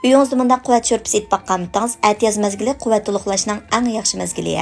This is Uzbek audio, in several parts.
Uyingizda bunda quvvat sho'rpisi etib baqqanmiz, atiyaz mezgili quvvat to'liqlashning eng yaxshi mezgili.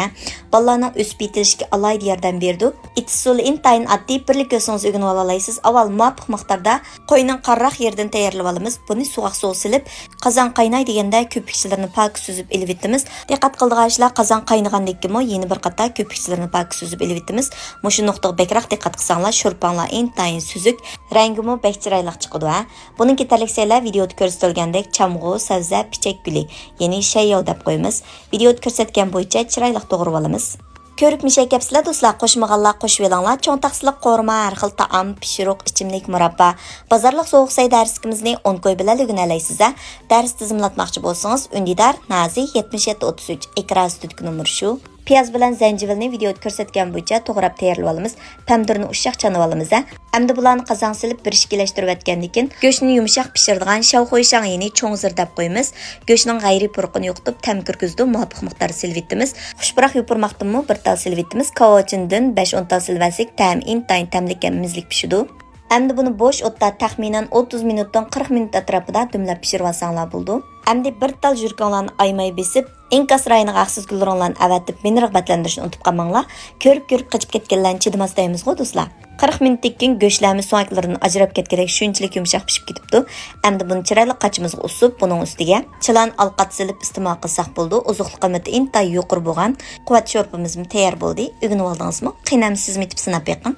Bolalarning o'sib yetilishga alayda yordam berdi. Itsul intayin oddiy birlik ko'singiz o'rganib olaysiz. Avval muvofiq miqdorda qo'yning qarroq yerdan tayyorlab olamiz. Buni suvga suv silib, qozon qaynay deganda ko'pikchilarni pok suzib elib etamiz. Diqqat qildiganlar qozon qaynagandan keyin yana bir qator ko'pikchilarni pok suzib elib etamiz. Mushu nuqtaga bekroq diqqat qilsanglar, sho'rpanglar intayin suzuk, rangimi bek chiroyli chiqadi. Buning yetarlikselar videoda ko'rsatilgandek chamg'u, sabza, pichak guli, ya'ni shayyo deb qo'yamiz. Videoda ko'rsatgan bo'yicha chiroyli to'g'rab olamiz. Ko'rib mishakapsizlar do'stlar, qo'shmaganlar qo'shib elinglar. Cho'ng taqsiliq qo'rma, har xil taom, pishiriq, ichimlik, murabba, bozorlik sovuq say darskimizni 10 qo'y bilan o'rganalaysiz. Dars tizimlatmoqchi bo'lsangiz, Undidar Nazi 7733 ekran studio numeri shu. Piyaz bilan zanjivilni videoda ko'rsatgan bo'yicha to'g'rab tayyorlab olamiz. Pomidorni ushoq chanib olamiz. Endi bularni qozon silib bir ishkilashtirib o'tgandan keyin go'shtni yumshoq pishiradigan shov qo'yishang, ya'ni cho'ng zir deb qo'yamiz. Go'shtning g'ayri purqini yo'qitib, tam kirgizdi, muvofiq miqdorda silib etamiz. Xushbiroq yupurmoqdimi bir tal silib etamiz. Kovachindan 5-10 tal silvasak, tam intayin tamlik mizlik pishidi. Endi buni bo'sh o'tda taxminan 30 minutdan 40 minut atrofida dumlab pishirib olsanglar bo'ldi. Endi bir tal jurkonlarni aymay besib, inkas rayini haqsiz gulronlarni avatib, meni rag'batlantirishni unutib qolmanglar. Ko'rib qochib ketganlarni chidamas deymizmi do'stlar? 40 minutdan keyin go'shtlarimiz so'ngaklaridan ajrab ketgandek shunchalik yumshoq pishib ketibdi. Endi buni chiroyli qachimizga usib, buning ustiga chilan alqat silib iste'mol qilsak bo'ldi. Oziqlik qiymati intay yuqori bo'lgan quvvat sho'rpimiz tayyor bo'ldi. O'rganib oldingizmi? Qiynamsizmi deb sinab beqing.